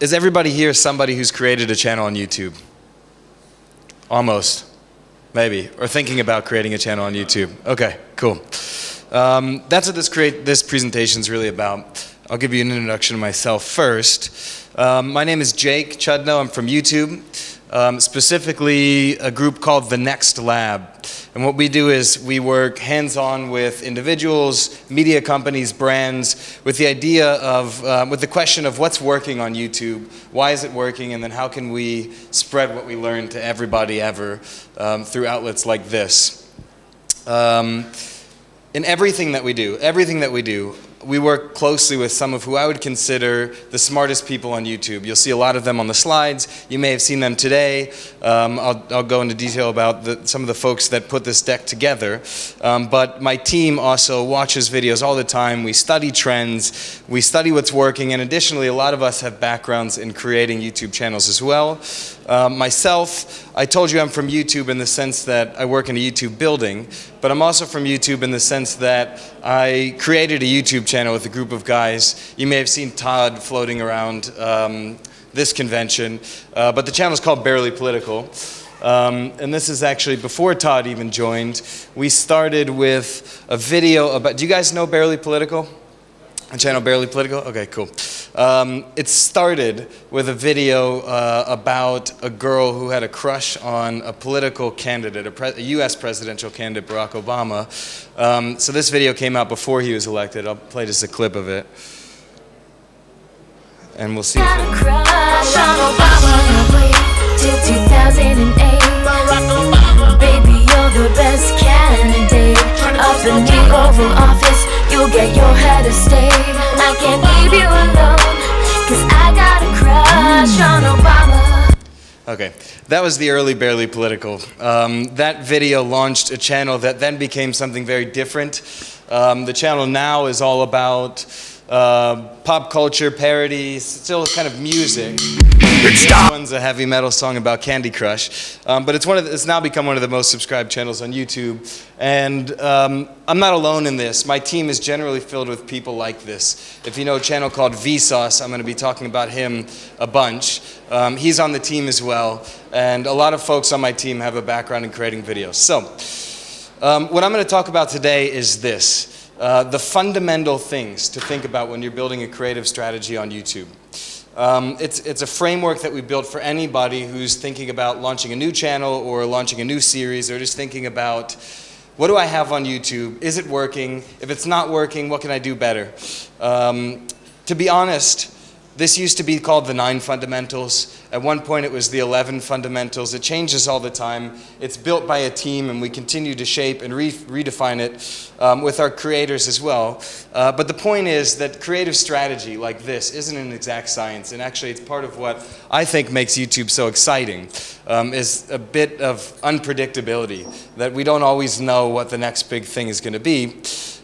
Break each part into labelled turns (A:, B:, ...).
A: Is everybody here somebody who's created a channel on YouTube? Almost, maybe, or thinking about creating a channel on YouTube. Okay, cool. That's what this presentation is really about. I'll give you an introduction to myself first. My name is Jake Chudnow. I'm from YouTube, specifically a group called The Next Lab. And what we do is we work hands-on with individuals, media companies, brands, with the idea of, with the question of what's working on YouTube, why is it working, and then how can we spread what we learn to everybody ever through outlets like this. In everything that we do, we work closely with some of who I would consider the smartest people on YouTube. You'll see a lot of them on the slides. You may have seen them today. I'll go into detail about some of the folks that put this deck together. But my team also watches videos all the time. We study trends. We study what's working. And additionally, a lot of us have backgrounds in creating YouTube channels as well. Myself, I told you I'm from YouTube in the sense that I work in a YouTube building, but I'm also from YouTube in the sense that I created a YouTube channel with a group of guys. You may have seen Todd floating around this convention, but the channel is called Barely Political. And this is actually before Todd even joined. We started with a video about, do you guys know Barely Political? The channel Barely Political? Okay, cool. It started with a video about a girl who had a crush on a political candidate, a US presidential candidate, Barack Obama. So this video came out before he was elected. I'll play just a clip of it. And we'll see. Got a crush on Obama till 2008. Baby, you're the best candidate. Up in the Oval Office, you'll get your head of state. I can't leave you alone, 'cause I got a crush on Obama. Okay, that was the early Barely Political. That video launched a channel that then became something very different. The channel now is all about pop culture, parodies, still kind of music. This one's a heavy metal song about Candy Crush, but it's now become one of the most subscribed channels on YouTube. And I'm not alone in this. My team is generally filled with people like this. If you know a channel called Vsauce, I'm going to be talking about him a bunch. He's on the team as well, and a lot of folks on my team have a background in creating videos. So, what I'm going to talk about today is this. The fundamental things to think about when you're building a creative strategy on YouTube. It's a framework that we built for anybody who's thinking about launching a new channel or launching a new series or just thinking about, what do I have on YouTube? Is it working? If it's not working, what can I do better? To be honest, this used to be called the 9 fundamentals. At one point it was the 11 fundamentals. It changes all the time. It's built by a team, and we continue to shape and redefine it with our creators as well. But the point is that creative strategy like this isn't an exact science, and actually it's part of what I think makes YouTube so exciting, is a bit of unpredictability, that we don't always know what the next big thing is going to be.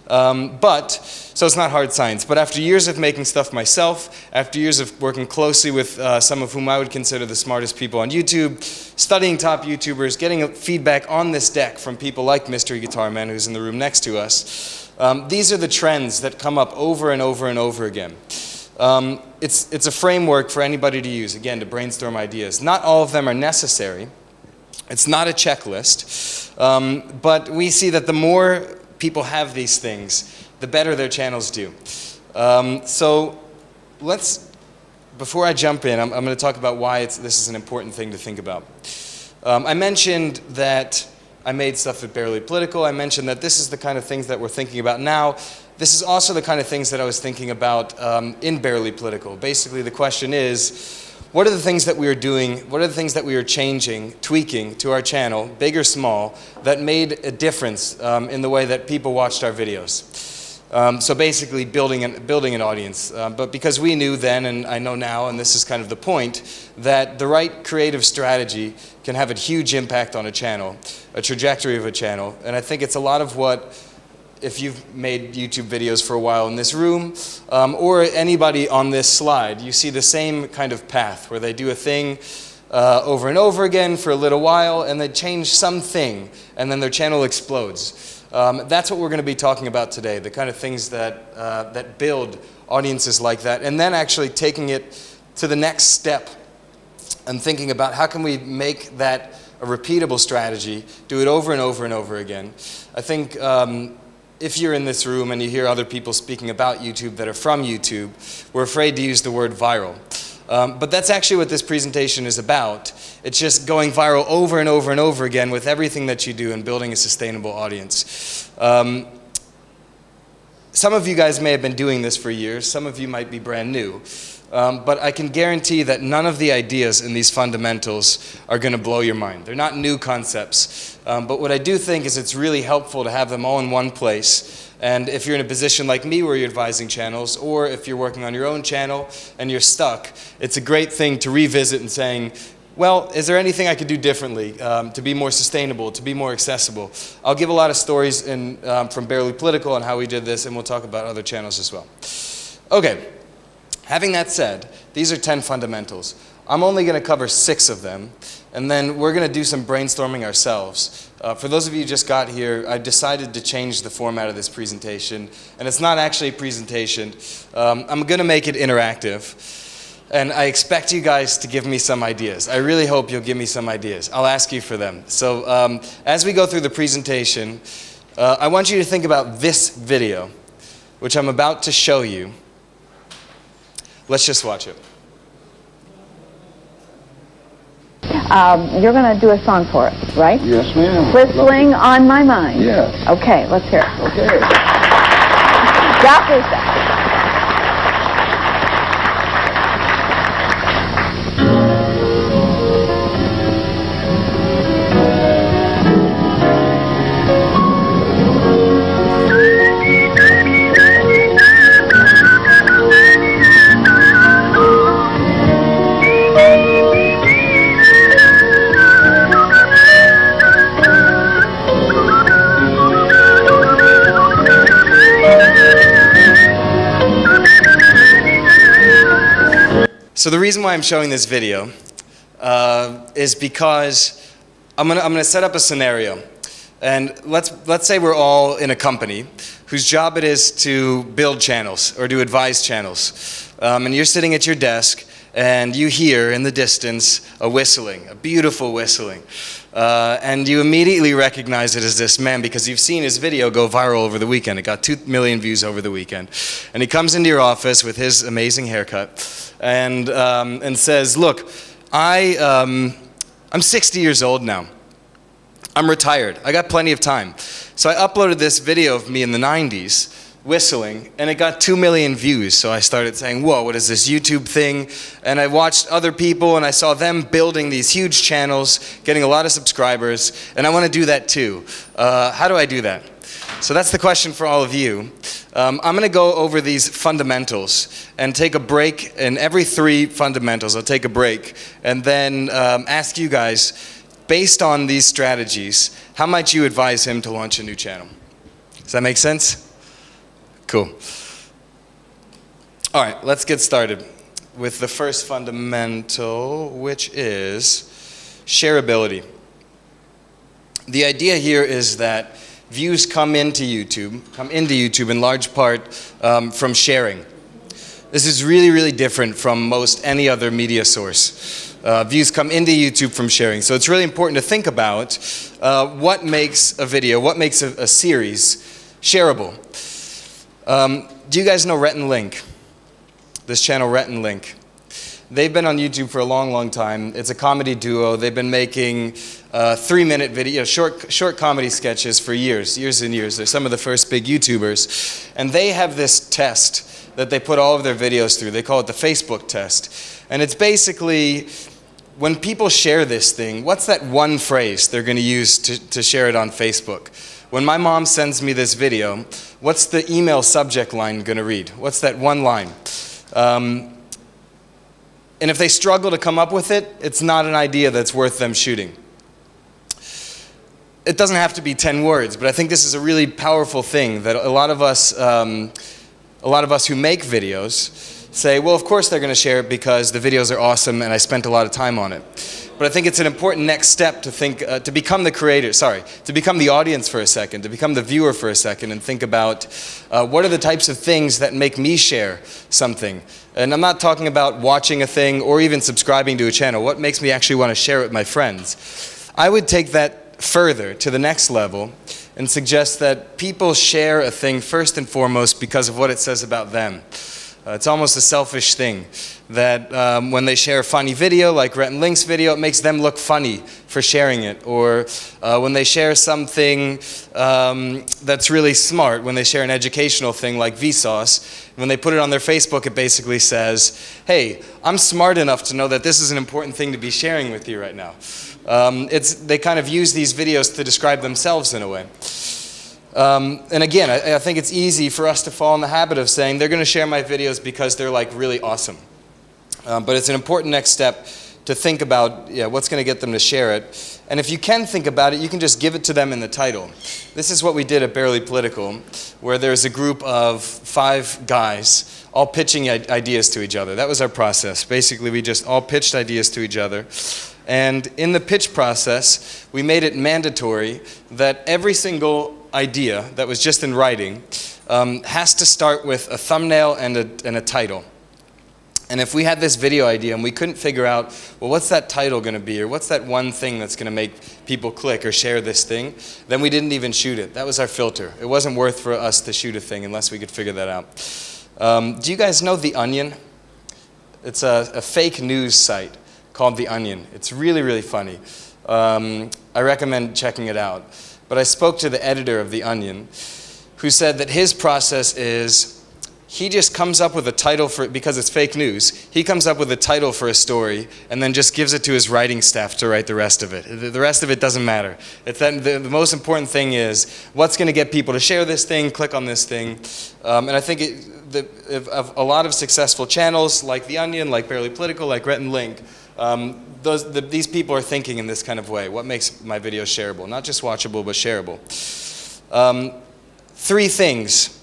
A: So it's not hard science, but after years of making stuff myself, after years of working closely with some of whom I would consider the smartest people on YouTube, studying top YouTubers, getting feedback on this deck from people like Mystery Guitar Man, who's in the room next to us, these are the trends that come up over and over and over again. It's a framework for anybody to use, again, to brainstorm ideas. Not all of them are necessary. It's not a checklist, but we see that the more people have these things, the better their channels do. So before I jump in, I'm going to talk about why this is an important thing to think about. I mentioned that I made stuff at Barely Political. I mentioned that this is the kind of things that we're thinking about now. This is also the kind of things that I was thinking about in Barely Political. Basically, the question is, what are the things that we are doing, what are the things that we are changing, tweaking to our channel, big or small, that made a difference in the way that people watched our videos? So basically building an audience. But because we knew then, and I know now, and this is kind of the point, that the right creative strategy can have a huge impact on a channel, a trajectory of a channel. And I think it's a lot of what, if you've made YouTube videos for a while in this room, or anybody on this slide, you see the same kind of path where they do a thing over and over again for a little while, and they change something, and then their channel explodes. That's what we're going to be talking about today, the kind of things that, that build audiences like that, and then actually taking it
B: to the next step and thinking about how can we make that a repeatable strategy, do it over and over and over again. I think if you're in this room and you hear other people speaking about YouTube that are from YouTube, we're afraid to use the word viral. But that's actually what this presentation is about. It's just going viral over and over and over again with everything that you do and building a sustainable audience. Some of you guys may have been doing this for years. Some of you might be brand new. But I can guarantee that none of the ideas in these fundamentals are going to blow your mind. They're not new concepts. But what I do think is it's really helpful to have them all in one place. And if you're in a position like me where you're advising channels, or if you're working on your own channel and you're stuck, it's a great thing to revisit and saying, well, is there anything I could do differently to be more sustainable, to be more accessible? I'll give a lot of stories from Barely Political on how we did this, and we'll talk about other channels as well. Okay, having that said, these are 10 fundamentals. I'm only going to cover 6 of them, and then we're going to do some brainstorming ourselves. For those of you who just got here, I decided to change the format of this presentation, and it's not actually a presentation. I'm going to make it interactive. And I expect you guys to give me some ideas. I really hope you'll give me some ideas. I'll ask you for them. So as we go through the presentation, I want you to think about this video, which I'm about to show you. Let's just watch it.
C: You're going to do a song for us, right?
D: Yes, ma'am.
C: Whistling on My Mind.
D: Yes.
C: Okay, let's hear it.
D: Okay.
C: Got this.
B: So the reason why I'm showing this video is because I'm gonna set up a scenario. And let's say we're all in a company whose job it is to build channels or to advise channels. And you're sitting at your desk and you hear in the distance a whistling, a beautiful whistling. And you immediately recognize it as this man because you've seen his video go viral over the weekend. It got 2 million views over the weekend. And he comes into your office with his amazing haircut and says, look, I'm 60 years old now. I'm retired. I got plenty of time. So I uploaded this video of me in the 90s whistling, and it got 2 million views. So I started saying, whoa, what is this YouTube thing? And I watched other people, and I saw them building these huge channels, getting a lot of subscribers, and I want to do that too. How do I do that? So that's the question for all of you. I'm going to go over these fundamentals and take a break. In every 3 fundamentals, I'll take a break, and then ask you guys, based on these strategies, how might you advise him to launch a new channel? Does that make sense? Cool. All right, let's get started with the first fundamental, which is shareability. The idea here is that views come into YouTube in large part from sharing. This is really, really different from most any other media source. Views come into YouTube from sharing. So it's really important to think about what makes a video, what makes a series shareable. Do you guys know Rhett and Link? This channel, Rhett and Link. They've been on YouTube for a long, long time. It's a comedy duo. They've been making 3-minute videos, short comedy sketches for years and years. They're some of the first big YouTubers. And they have this test that they put all of their videos through. They call it the Facebook test. And it's basically, when people share this thing, what's that one phrase they're going to use to share it on Facebook? When my mom sends me this video, what's the email subject line going to read? What's that one line? And if they struggle to come up with it, it's not an idea that's worth them shooting. It doesn't have to be 10 words, but I think this is a really powerful thing that a lot of us who make videos say, well, of course they're going to share it because the videos are awesome and I spent a lot of time on it. But I think it's an important next step to think, to become the creator, to become the audience for a second, to become the viewer for a second and think about what are the types of things that make me share something. And I'm not talking about watching a thing or even subscribing to a channel. What makes me actually want to share it with my friends? I would take that further to the next level and suggest that people share a thing first and foremost because of what it says about them. It's almost a selfish thing that when they share a funny video, like Rhett and Link's video, it makes them look funny for sharing it. Or when they share something that's really smart, when they share an educational thing like Vsauce, when they put it on their Facebook, it basically says, hey, I'm smart enough to know that this is an important thing to be sharing with you right now. They kind of use these videos to describe themselves in a way. And again, I think it's easy for us to fall in the habit of saying they're going to share my videos because they're like really awesome. But it's an important next step to think about what's going to get them to share it. And if you can think about it, you can just give it to them in the title. This is what we did at Barely Political, where there's a group of 5 guys all pitching ideas to each other. That was our process. Basically, we just all pitched ideas to each other. And in the pitch process, we made it mandatory that every single idea that was just in writing has to start with a thumbnail and a title. And if we had this video idea and we couldn't figure out, well, what's that title going to be, or what's that one thing that's going to make people click or share this thing, then we didn't even shoot it. That was our filter. It wasn't worth for us to shoot a thing unless we could figure that out. Do you guys know The Onion? It's a fake news site called The Onion. It's really, really funny. I recommend checking it out. But I spoke to the editor of The Onion, who said that his process is he just comes up with a title for it, because it's fake news. He comes up with a title for a story and then just gives it to his writing staff to write the rest of it. The rest of it doesn't matter. It's that the most important thing is what's going to get people to share this thing, click on this thing. And I think a lot of successful channels like The Onion, like Barely Political, like Rhett and Link, these people are thinking in this kind of way. What makes my videos shareable? Not just watchable, but shareable. 3 things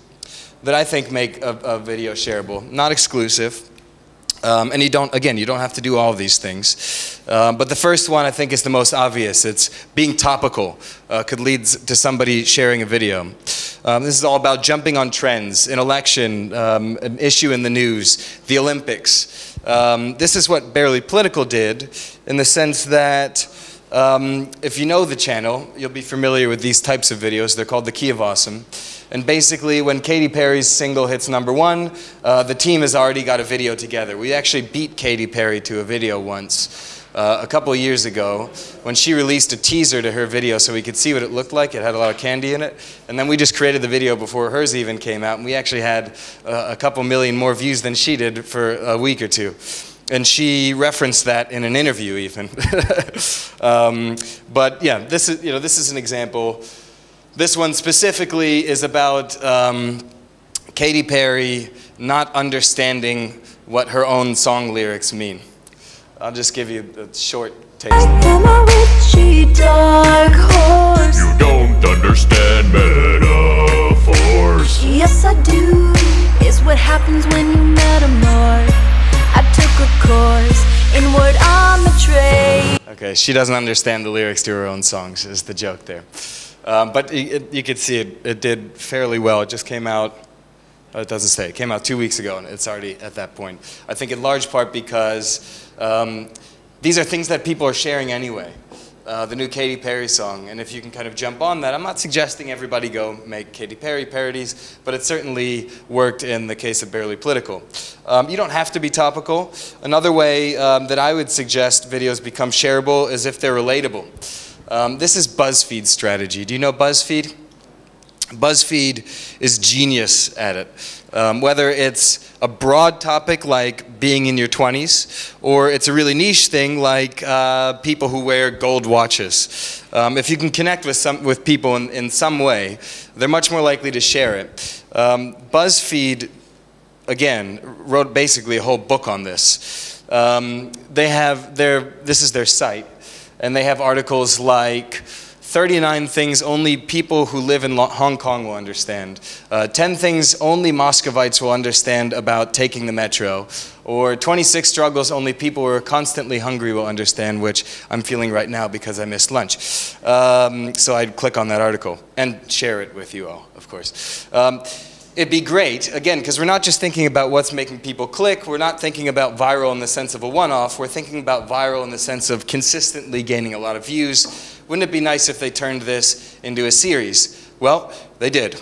B: that I think make a video shareable. Not exclusive. And you don't have to do all of these things. But the first one I think is the most obvious. It's being topical. Could lead to somebody sharing a video. This is all about jumping on trends, an election, an issue in the news, the Olympics. This is what Barely Political did, in the sense that if you know the channel, you'll be familiar with these types of videos. They're called The Key of Awesome. And basically, when Katy Perry's single hits #1, the team has already got a video together. We actually beat Katy Perry to a video once, a couple of years ago, when she released a teaser to her video so we could see what it looked like. It had a lot of candy in it. And then we just created the video before hers even came out, and we actually had a couple million more views than she did for a week or 2. And she referenced that in an interview even. But yeah, this is an example. This one specifically is about Katy Perry not understanding what her own song lyrics mean. I'll just give you a short taste.
A: I am a witchy dark horse.
D: You don't understand metaphors.
A: Yes, I do. It's what happens when you metamorph. I took a course in word on the tray.
B: Okay, she doesn't understand the lyrics to her own songs, is the joke there. But you could see it did fairly well. It just came out, it doesn't say, it came out 2 weeks ago and it's already at that point. I think in large part because these are things that people are sharing anyway. The new Katy Perry song, and if you can kind of jump on that, I'm not suggesting everybody go make Katy Perry parodies, but it certainly worked in the case of Barely Political. You don't have to be topical. Another way that I would suggest videos become shareable is if they're relatable. This is BuzzFeed's strategy. Do you know BuzzFeed? BuzzFeed is genius at it. Whether it's a broad topic like being in your 20s, or it's a really niche thing like people who wear gold watches. If you can connect with people in some way, they're much more likely to share it. BuzzFeed, again, wrote basically a whole book on this. This is their site. And they have articles like 39 things only people who live in Hong Kong will understand. 10 things only Muscovites will understand about taking the metro. Or 26 struggles only people who are constantly hungry will understand, which I'm feeling right now because I missed lunch. So I'd click on that article and share it with you all, of course. It'd be great, again, because we're not just thinking about what's making people click, we're not thinking about viral in the sense of a one-off, we're thinking about viral in the sense of consistently gaining a lot of views. Wouldn't it be nice if they turned this into a series? Well, they did.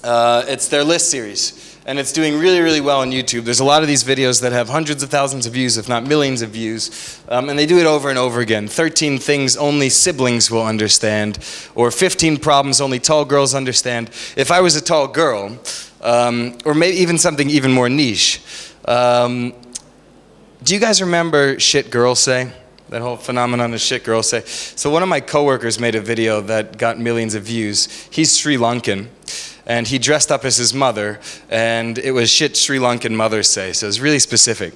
B: It's their list series. And it's doing really, really well on YouTube. There's a lot of these videos that have hundreds of thousands of views, if not millions of views. And they do it over and over again. 13 things only siblings will understand. Or 15 problems only tall girls understand. If I was a tall girl, or maybe even something even more niche. Do you guys remember shit girls say? That whole phenomenon of shit girls say. So one of my coworkers made a video that got millions of views. He's Sri Lankan. And he dressed up as his mother, and it was shit Sri Lankan mothers say, so it was really specific.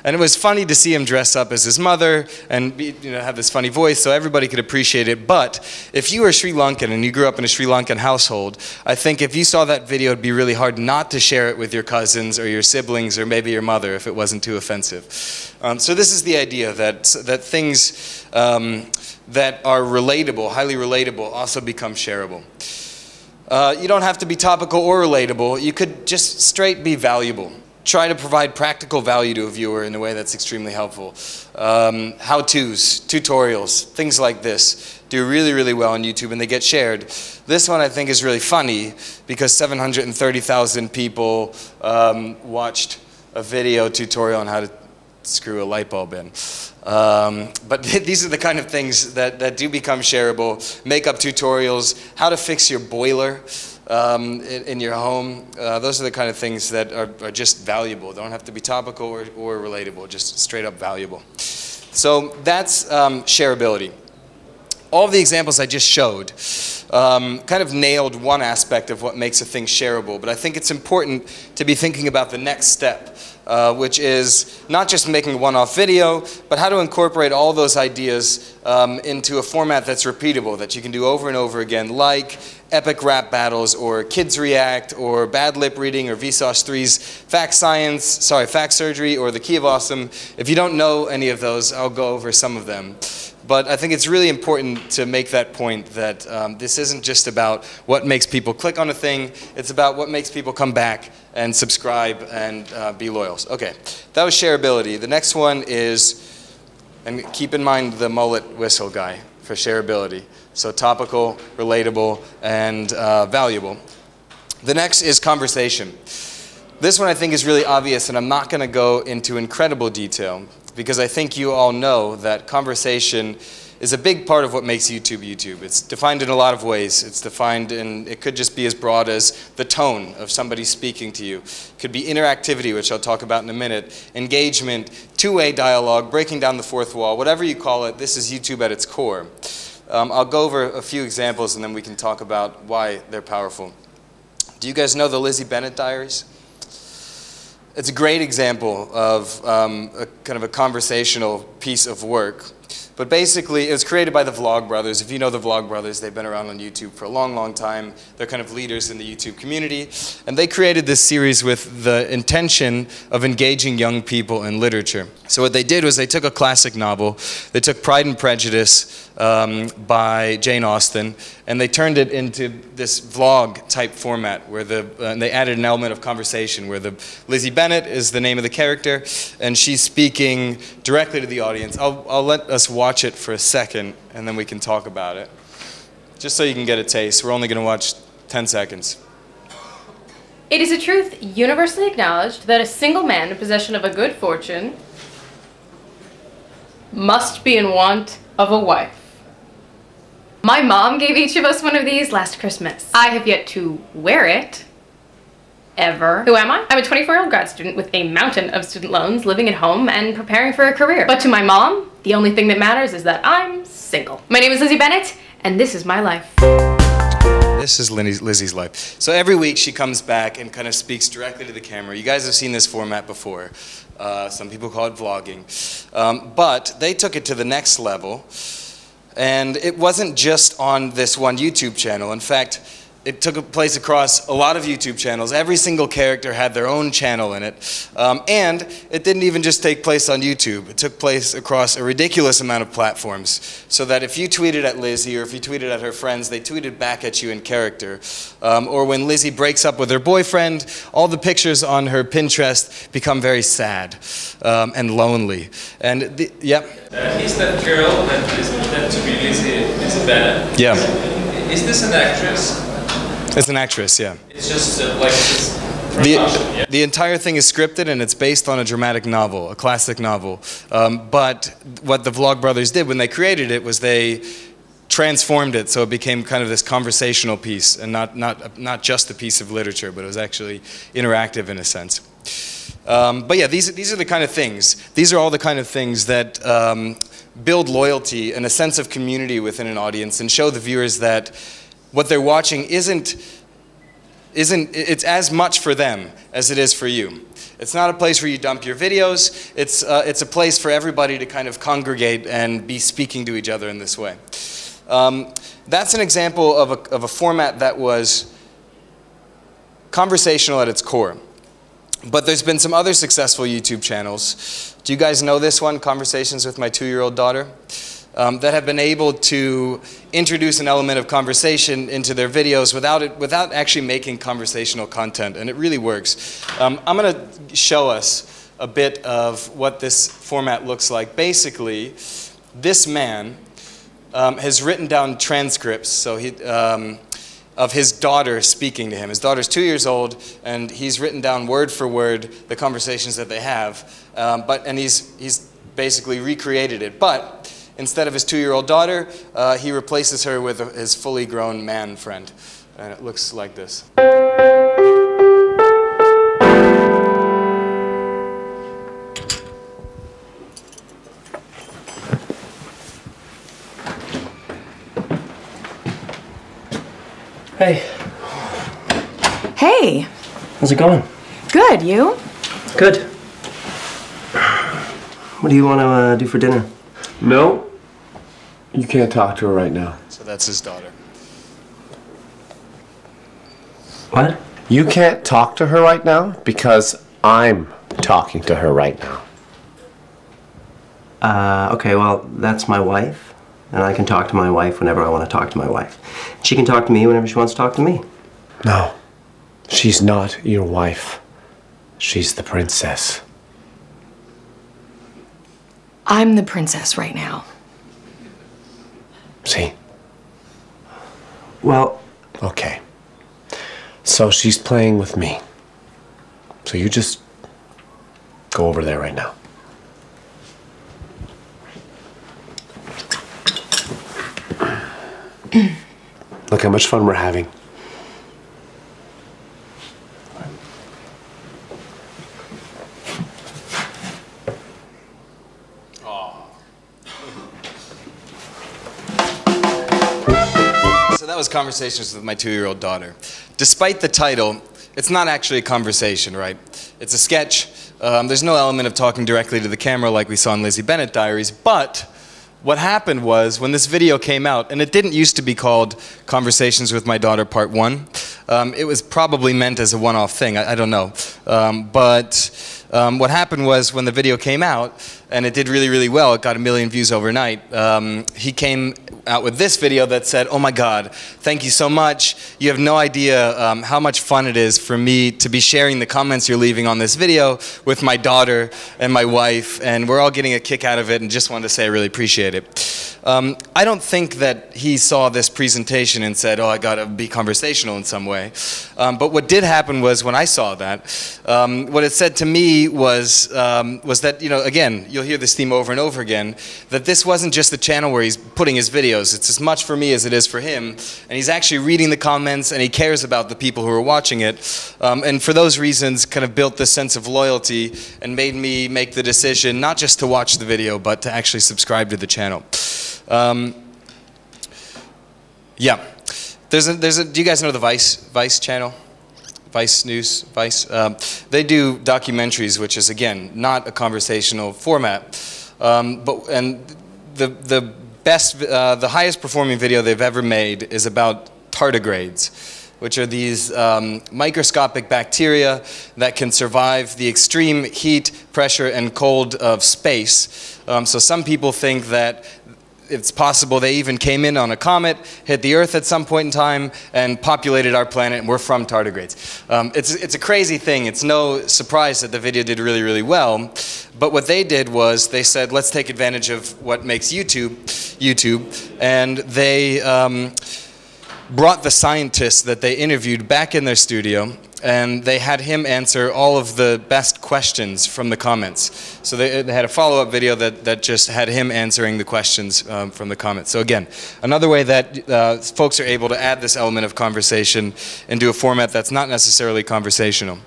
B: And it was funny to see him dress up as his mother and have this funny voice, so everybody could appreciate it. But if you were Sri Lankan and you grew up in a Sri Lankan household, I think if you saw that video, it'd be really hard not to share it with your cousins or your siblings or maybe your mother if it wasn't too offensive. So this is the idea that things that are relatable, highly relatable, also become shareable. You don't have to be topical or relatable. You could just straight be valuable. Try to provide practical value to a viewer in a way that's extremely helpful. How-tos, tutorials, things like this do really, really well on YouTube, and they get shared. This one I think is really funny because 730,000 people watched a video tutorial on how to screw a light bulb in. But these are the kind of things that do become shareable. Makeup tutorials, how to fix your boiler in your home. Those are the kind of things that are just valuable. They don't have to be topical or relatable, just straight up valuable. So that's shareability. All of the examples I just showed kind of nailed one aspect of what makes a thing shareable, but I think it's important to be thinking about the next step. Which is not just making a one-off video, but how to incorporate all those ideas into a format that's repeatable, that you can do over and over again, like epic rap battles, or Kids React, or Bad Lip Reading, or Vsauce 3's Fact Surgery, or The Key of Awesome. If you don't know any of those, I'll go over some of them. But I think it's really important to make that point that this isn't just about what makes people click on a thing, it's about what makes people come back and subscribe and be loyal. Okay, that was shareability. The next one is, and keep in mind the mullet whistle guy for shareability. So topical, relatable, and valuable. The next is conversation. This one I think is really obvious, and I'm not going to go into incredible detail because I think you all know that conversation is a big part of what makes YouTube YouTube. It's defined in a lot of ways. It's defined in, it could just be as broad as the tone of somebody speaking to you. It could be interactivity, which I'll talk about in a minute, engagement, two-way dialogue, breaking down the fourth wall, whatever you call it, this is YouTube at its core. I'll go over a few examples and then we can talk about why they're powerful. Do you guys know the Lizzie Bennett Diaries? It's a great example of a kind of a conversational piece of work. But basically, it was created by the Vlog Brothers. If you know the Vlog Brothers, they've been around on YouTube for a long, long time. They're kind of leaders in the YouTube community. And they created this series with the intention of engaging young people in literature. So what they did was they took a classic novel. They took Pride and Prejudice by Jane Austen, and they turned it into this vlog-type format where and they added an element of conversation where Lizzie Bennett is the name of the character, and she's speaking directly to the audience. I'll let us watch it for a second, and then we can talk about it. Just so you can get a taste. We're only going to watch 10 seconds.
E: It is a truth universally acknowledged that a single man in possession of a good fortune must be in want of a wife. My mom gave each of us one of these last Christmas. I have yet to wear it, ever. Who am I? I'm a 24-year-old grad student with a mountain of student loans, living at home and preparing for a career. But to my mom, the only thing that matters is that I'm single. My name is Lizzie Bennett, and this is my life.
B: This is Lizzie's life. So every week she comes back and kind of speaks directly to the camera. You guys have seen this format before. Some people call it vlogging. But they took it to the next level. And it wasn't just on this one YouTube channel. In fact, it took place across a lot of YouTube channels. Every single character had their own channel in it. And it didn't even just take place on YouTube. It took place across a ridiculous amount of platforms. So that if you tweeted at Lizzie or if you tweeted at her friends, they tweeted back at you in character. Or when Lizzie breaks up with her boyfriend, all the pictures on her Pinterest become very sad and lonely. And
F: He's that girl that is pretending to be Lizzie Isabella.
B: Yeah.
F: Is this an actress?
B: It's an actress, yeah.
F: It's just like it's production, yeah?
B: The entire thing is scripted and it's based on a dramatic novel, a classic novel. But what the Vlogbrothers did when they created it was they transformed it so it became kind of this conversational piece and not just a piece of literature, but it was actually interactive in a sense. But yeah, these are the kind of things. These are all the kind of things that build loyalty and a sense of community within an audience and show the viewers that what they're watching it's as much for them as it is for you. It's not a place where you dump your videos. It's a place for everybody to kind of congregate and be speaking to each other in this way. That's an example of a format that was conversational at its core. But there's been some other successful YouTube channels. Do you guys know this one, Conversations with My 2-Year-Old Daughter? That have been able to introduce an element of conversation into their videos without actually making conversational content, and it really works. I'm going to show us a bit of what this format looks like. Basically, this man has written down transcripts of his daughter speaking to him. His daughter's 2 years old, and he's written down word for word the conversations that they have, and he's basically recreated it. But instead of his 2-year-old daughter, he replaces her with his fully grown man friend. And it looks like this.
G: Hey.
H: Hey.
G: How's it going?
H: Good, you?
G: Good. What do you want to do for dinner?
I: No, you can't talk to her right now.
B: So that's his daughter.
G: What?
I: You can't talk to her right now because I'm talking to her right now.
G: Okay, well, that's my wife, and I can talk to my wife whenever I want to talk to my wife. She can talk to me whenever she wants to talk to me.
I: No, she's not your wife. She's the princess.
H: I'm the princess right now.
I: See?
G: Well...
I: Okay. So she's playing with me. So you just go over there right now. Look how much fun we're having.
B: So that was Conversations with My 2-Year-Old Daughter. Despite the title, it's not actually a conversation, right? It's a sketch. There's no element of talking directly to the camera like we saw in Lizzie Bennet Diaries, but what happened was when this video came out, and it didn't used to be called Conversations with My Daughter Part 1, it was probably meant as a one-off thing, I don't know. What happened was when the video came out, and it did really, really well, it got 1 million views overnight, he came out with this video that said, "Oh my God, thank you so much. You have no idea how much fun it is for me to be sharing the comments you're leaving on this video with my daughter and my wife, and we're all getting a kick out of it, and just wanted to say I really appreciate it." I don't think that he saw this presentation and said, "Oh, I gotta be conversational in some way." But what did happen was when I saw that, what it said to me was that, you know, again, you'll hear this theme over and over again, that this wasn't just a channel where he's putting his videos. It's as much for me as it is for him, and he's actually reading the comments and he cares about the people who are watching it, and for those reasons kind of built this sense of loyalty and made me make the decision not just to watch the video but to actually subscribe to the channel. Yeah, do you guys know the Vice channel? Vice News, Vice. They do documentaries, which is again not a conversational format, the the highest performing video they've ever made is about tardigrades, which are these microscopic bacteria that can survive the extreme heat, pressure, and cold of space. So some people think that it's possible they even came in on a comet, hit the Earth at some point in time, and populated our planet, and we're from tardigrades. It's a crazy thing. It's no surprise that the video did really, really well. But what they did was they said, let's take advantage of what makes YouTube, and they brought the scientist that they interviewed back in their studio, and they had him answer all of the best questions from the comments. So they had a follow-up video that just had him answering the questions from the comments. So again, another way that folks are able to add this element of conversation into a format that's not necessarily conversational.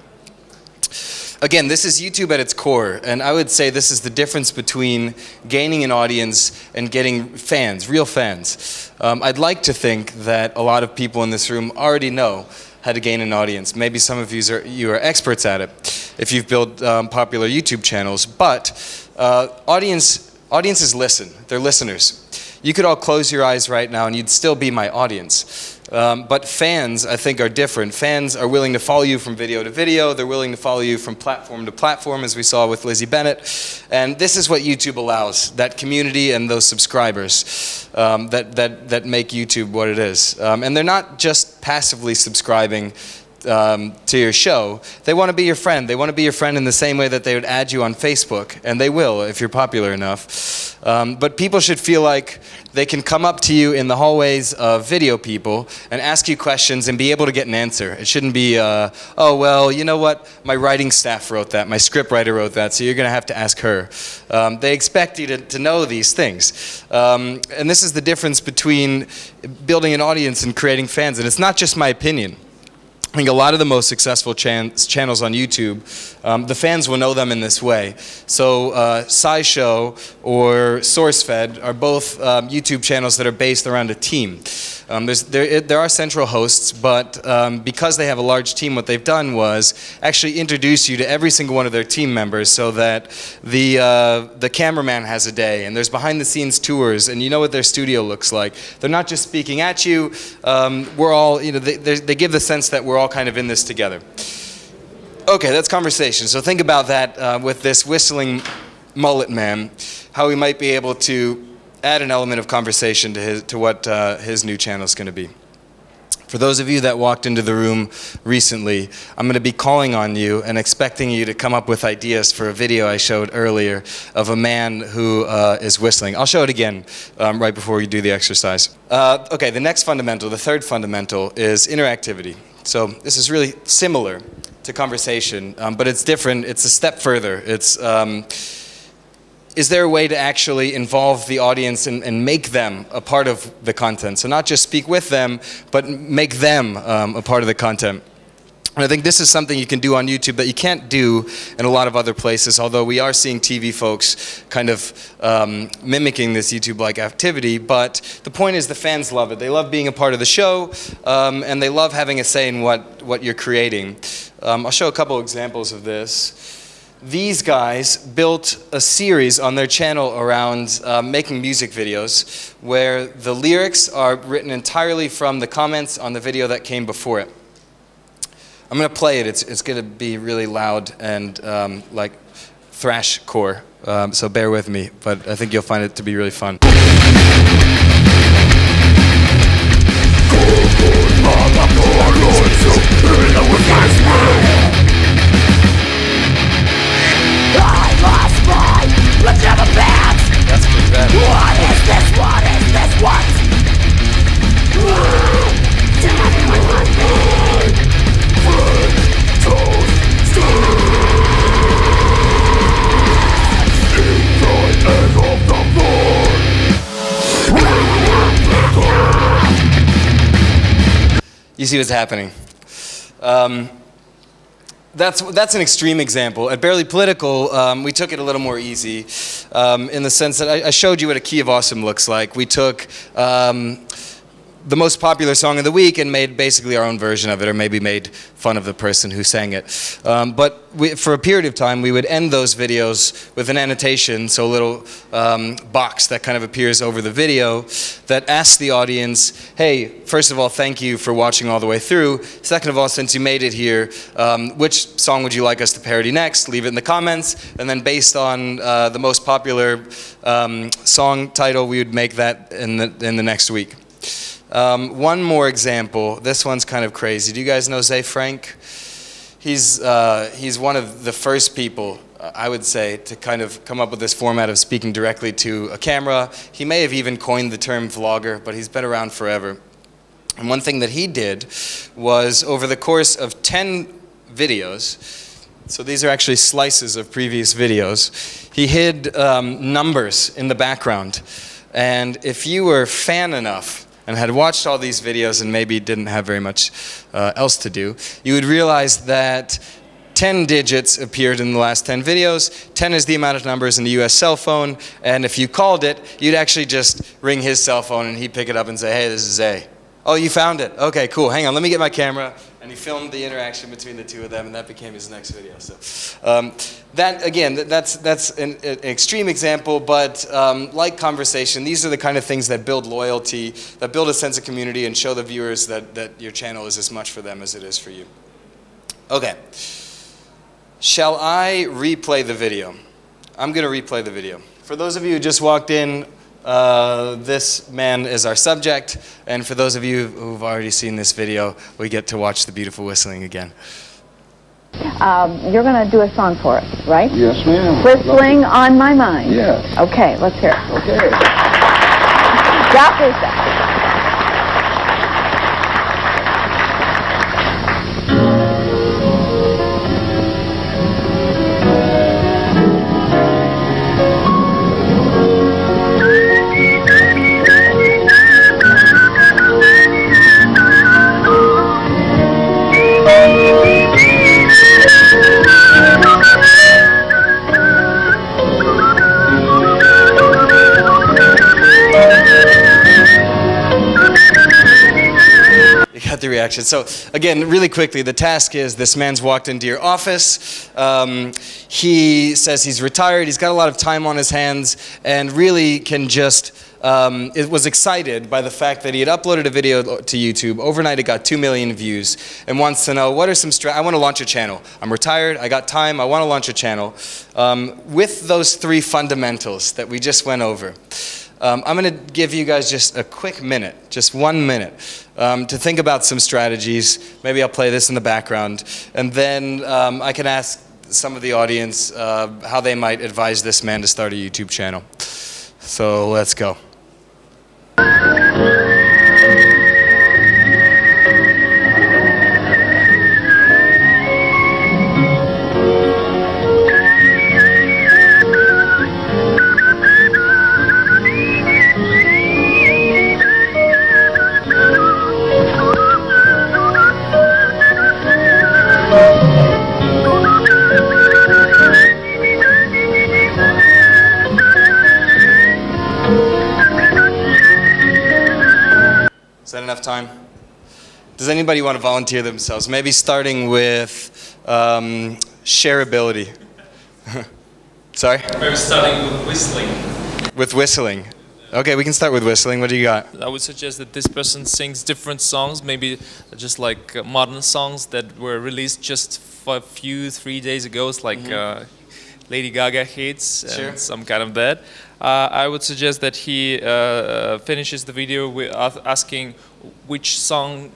B: Again, this is YouTube at its core, and I would say this is the difference between gaining an audience and getting fans, real fans. I'd like to think that a lot of people in this room already know how to gain an audience. Maybe some of you are experts at it if you've built popular YouTube channels, but audiences listen. They're listeners. You could all close your eyes right now and you'd still be my audience. But fans, I think, are different. Fans are willing to follow you from video to video. They're willing to follow you from platform to platform, as we saw with Lizzie Bennett. And this is what YouTube allows, that community and those subscribers that make YouTube what it is. And they're not just passively subscribing to your show. They want to be your friend. They want to be your friend in the same way that they would add you on Facebook, and they will if you're popular enough. But people should feel like they can come up to you in the hallways of video people and ask you questions and be able to get an answer. It shouldn't be, oh, well, you know what, my writing staff wrote that, my script writer wrote that, so you're going to have to ask her. They expect you to know these things. And this is the difference between building an audience and creating fans. And it's not just my opinion. I think a lot of the most successful channels on YouTube, the fans will know them in this way. So SciShow or SourceFed are both YouTube channels that are based around a team. There are central hosts, but because they have a large team, what they've done was actually introduce you to every single one of their team members so that the cameraman has a day, and there's behind-the-scenes tours, and you know what their studio looks like. They're not just speaking at you. We're all, you know, they give the sense that we're all kind of in this together. Okay, that's conversation. So think about that with this whistling mullet man, how we might be able to add an element of conversation to what his new channel is going to be. For those of you that walked into the room recently, I'm going to be calling on you and expecting you to come up with ideas for a video I showed earlier of a man who is whistling. I'll show it again right before we do the exercise. Okay, the next fundamental, the third fundamental, is interactivity. So this is really similar to conversation, but it's different. It's a step further. It's is there a way to actually involve the audience and make them a part of the content? So not just speak with them, but make them a part of the content. And I think this is something you can do on YouTube that you can't do in a lot of other places, although we are seeing TV folks kind of mimicking this YouTube-like activity. But the point is the fans love it. They love being a part of the show, and they love having a say in what you're creating. I'll show a couple examples of this. These guys built a series on their channel around making music videos where the lyrics are written entirely from the comments on the video that came before it. I'm going to play it. It's going to be really loud and like thrash core, so bear with me, but I think you'll find it to be really fun. That's pretty bad. What is this? What is this? What? You see what's happening. That's an extreme example. At Barely Political, we took it a little more easy in the sense that I showed you what a key of awesome looks like. We took the most popular song of the week and made basically our own version of it, or maybe made fun of the person who sang it. But for a period of time, we would end those videos with an annotation, so a little box that kind of appears over the video that asks the audience, hey, first of all, thank you for watching all the way through. Second of all, since you made it here, which song would you like us to parody next? Leave it in the comments, and then based on the most popular song title, we would make that in the next week. One more example. This one's kind of crazy. Do you guys know Zay Frank? He's one of the first people, I would say, to kind of come up with this format of speaking directly to a camera. He may have even coined the term vlogger, but he's been around forever. And one thing that he did was, over the course of 10 videos, so these are actually slices of previous videos, he hid numbers in the background. And if you were fan enough and had watched all these videos and maybe didn't have very much else to do, you would realize that 10 digits appeared in the last 10 videos. 10 is the amount of numbers in the US cell phone, and if you called it, you'd actually just ring his cell phone and he'd pick it up and say, hey, this is Zay. Oh, you found it? Okay, cool. Hang on, let me get my camera. And he filmed the interaction between the two of them, and that became his next video. So that, again, that's an extreme example, but like conversation, these are the kind of things that build loyalty, that build a sense of community, and show the viewers that your channel is as much for them as it is for you. Okay. Shall I replay the video? I'm going to replay the video. For those of you who just walked in, this man is our subject, and for those of you who've already seen this video, we get to watch the beautiful whistling again.
C: You're going to do a song for us, right?
J: Yes, ma'am.
C: Whistling on My Mind.
J: Yes.
C: Okay, let's hear it.
J: Okay.
C: Drop this.
B: The reaction. So again, really quickly, the task is this man's walked into your office. He says he's retired. He's got a lot of time on his hands and really can just, it was excited by the fact that he had uploaded a video to YouTube. Overnight, it got 2 million views and wants to know, what are some I want to launch a channel. I'm retired. I got time. I want to launch a channel. With those 3 fundamentals that we just went over, I'm going to give you guys just a quick minute, just 1 minute, to think about some strategies. Maybe I'll play this in the background, and then I can ask some of the audience how they might advise this man to start a YouTube channel. So let's go. Is that enough time? Does anybody want to volunteer themselves? Maybe starting with shareability. Sorry?
F: Maybe starting with whistling.
B: With whistling. Okay, we can start with whistling. What do you got?
K: I would suggest that this person sings different songs, maybe just like modern songs that were released just for a few, 3 days ago. It's like Lady Gaga hits and some kind of that. I would suggest that he finishes the video with asking which song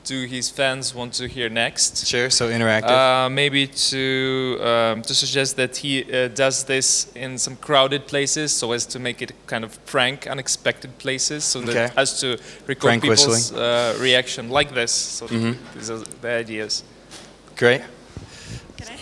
K: do his fans want to hear next.
B: Sure, so interactive.
K: Maybe to suggest that he does this in some crowded places so as to make it kind of prank unexpected places, so that as to record
B: prank
K: people's reaction like this. So these are the ideas.
B: Great.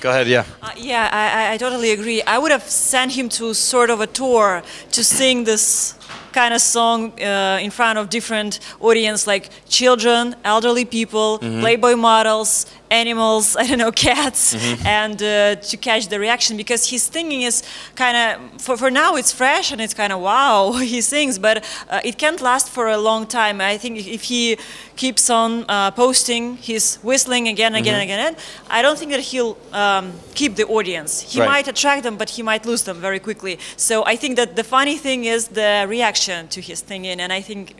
B: Go ahead, yeah.
L: Yeah, I totally agree. I would have sent him to sort of a tour to sing this kind of song in front of different audience, like children, elderly people, Playboy models, animals, I don't know, cats, and to catch the reaction, because his singing is kind of, for now it's fresh and it's kind of wow, he sings, but it can't last for a long time. I think if he keeps on posting his whistling again and again, I don't think that he'll keep the audience. He might attract them, but he might lose them very quickly. So I think that the funny thing is the reaction to his singing, and I think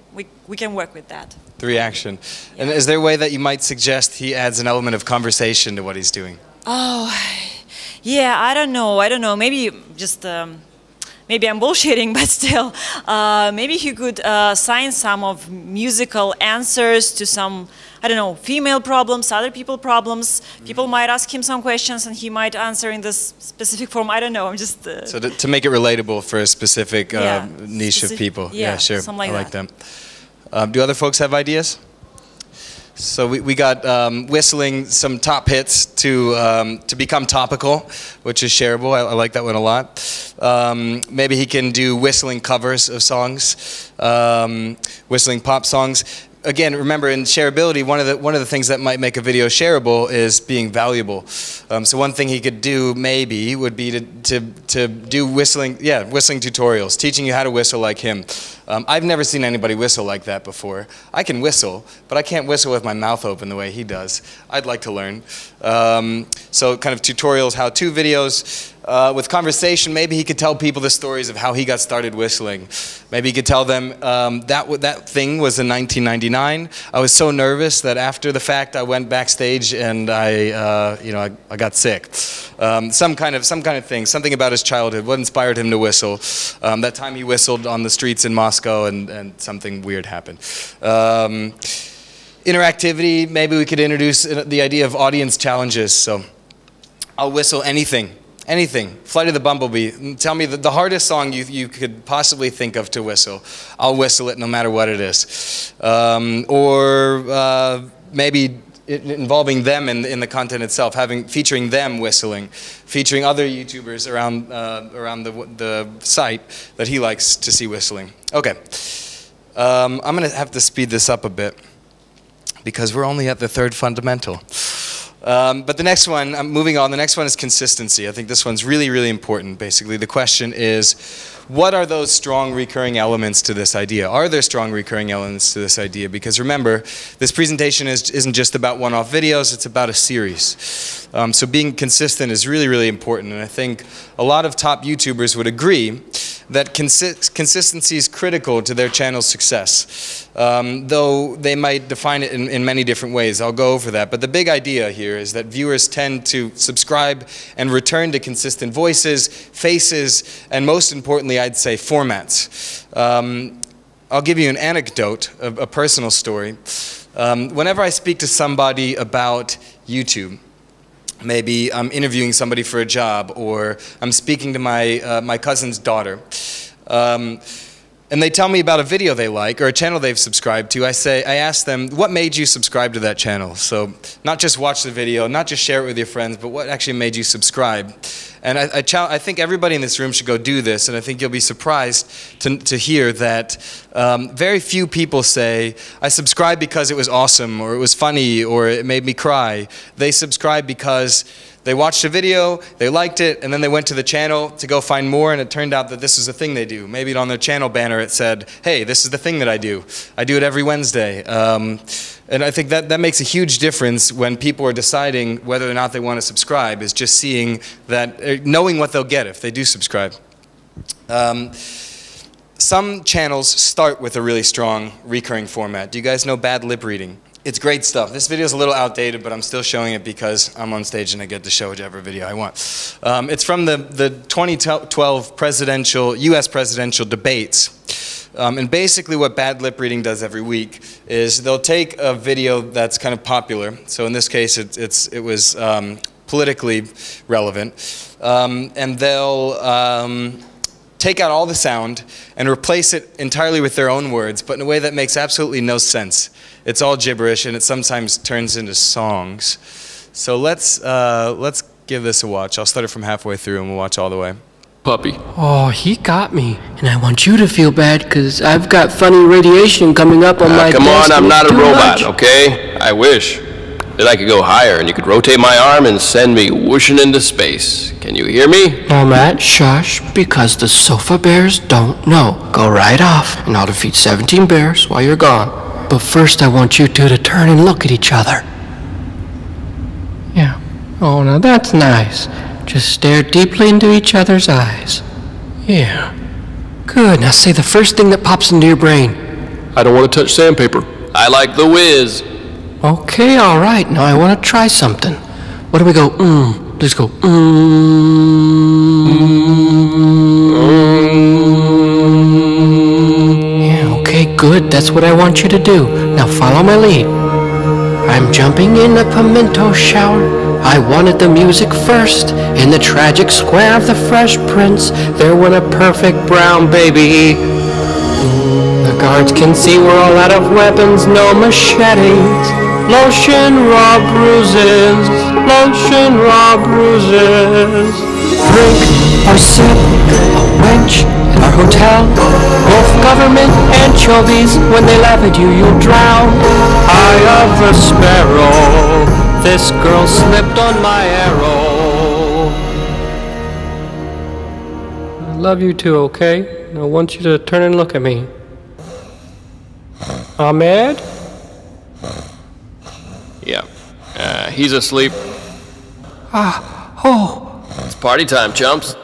L: we can work with that. The reaction.
B: And is there a way that you might suggest he adds an element of conversation to what he's doing?
L: Oh, yeah, I don't know. Maybe just, maybe I'm bullshitting, but still, maybe he could assign some of musical answers to some, I don't know, female problems, other people problems. People might ask him some questions and he might answer in this specific form. I don't know, I'm just...
B: so to make it relatable for a specific niche of people. Yeah, sure, I like that. Do other folks have ideas? So we got whistling some top hits to become topical, which is shareable. I like that one a lot. Maybe he can do whistling covers of songs, whistling pop songs. Again, remember, in shareability, one of the things that might make a video shareable is being valuable. So one thing he could do maybe would be to do whistling tutorials, teaching you how to whistle like him. I've never seen anybody whistle like that before. I can whistle, but I can't whistle with my mouth open the way he does. I'd like to learn. So kind of tutorials, how-to videos. With conversation, maybe he could tell people the stories of how he got started whistling. Maybe he could tell them that thing was in 1999. I was so nervous that after the fact I went backstage and I got sick. Some kind of thing, something about his childhood, what inspired him to whistle. That time he whistled on the streets in Moscow and something weird happened. Interactivity, maybe we could introduce the idea of audience challenges. So I'll whistle anything. Anything. Flight of the Bumblebee. Tell me the hardest song you could possibly think of to whistle. I'll whistle it no matter what it is. Or maybe involving them in the content itself, featuring them whistling, featuring other YouTubers around the site that he likes to see whistling. Okay. I'm going to have to speed this up a bit because we're only at the third fundamental. But the next one, I'm moving on, the next one is consistency. I think this one's really, really important, basically. The question is, what are those strong recurring elements to this idea? Are there strong recurring elements to this idea? Because remember, this presentation isn't just about one-off videos, it's about a series. So being consistent is really, really important, and I think a lot of top YouTubers would agree that consistency is critical to their channel's success, though they might define it in many different ways. I'll go over that. But the big idea here is that viewers tend to subscribe and return to consistent voices, faces, and most importantly, I'd say formats. I'll give you an anecdote, a personal story. Whenever I speak to somebody about YouTube, maybe I'm interviewing somebody for a job, or I'm speaking to my cousin's daughter, and they tell me about a video they like or a channel they've subscribed to, I ask them, what made you subscribe to that channel? So not just watch the video, not just share it with your friends, but what actually made you subscribe? And I think everybody in this room should go do this, and I think you'll be surprised to hear that very few people say, I subscribed because it was awesome, or it was funny, or it made me cry. They subscribe because they watched a video, they liked it, and then they went to the channel to go find more, and it turned out that this is the thing they do. Maybe on their channel banner it said, hey, this is the thing that I do. I do it every Wednesday. And I think that makes a huge difference when people are deciding whether or not they want to subscribe, is just seeing that, knowing what they'll get if they do subscribe. Some channels start with a really strong recurring format. Do you guys know bad lip reading? It's great stuff. This video is a little outdated, but I'm still showing it because I'm on stage and I get to show whichever video I want. It's from the 2012 US presidential debates. And basically what bad lip reading does every week is they'll take a video that's kind of popular. So in this case, it was politically relevant. And they'll take out all the sound and replace it entirely with their own words, but in a way that makes absolutely no sense. It's all gibberish, and it sometimes turns into songs. So let's give this a watch. I'll start it from halfway through, and we'll watch all the way.
J: Puppy. Oh, he got me. And I want you to feel bad, because I've got funny radiation coming up on my desk.
M: Come on, I'm not a robot, okay? I wish. Then I could go higher and you could rotate my arm and send me whooshing into space. Can you hear me?
J: No, Matt, shush, because the sofa bears don't know. Go right off, and I'll defeat 17 bears while you're gone. But first I want you two to turn and look at each other. Yeah. Oh, now that's nice. Just stare deeply into each other's eyes. Yeah. Good. Now say the first thing that pops into your brain.
M: I don't want to touch sandpaper. I like the whiz.
J: Okay, all right. Now I want to try something. What do we go? Let's go. Yeah, okay, good. That's what I want you to do. Now follow my lead. I'm jumping in a pimento shower. I wanted the music first. In the tragic square of the Fresh Prince, there went a perfect brown baby. The guards can see we're all out of weapons, no machetes. Lotion, raw bruises, lotion, raw bruises. Drink or sip, a wench in our hotel. Both government anchovies, when they laugh at you, you'll drown. Eye of the sparrow, this girl slipped on my arrow. I love you too, okay? I want you to turn and look at me. Ahmed?
M: Yeah. He's asleep. It's party time, chumps.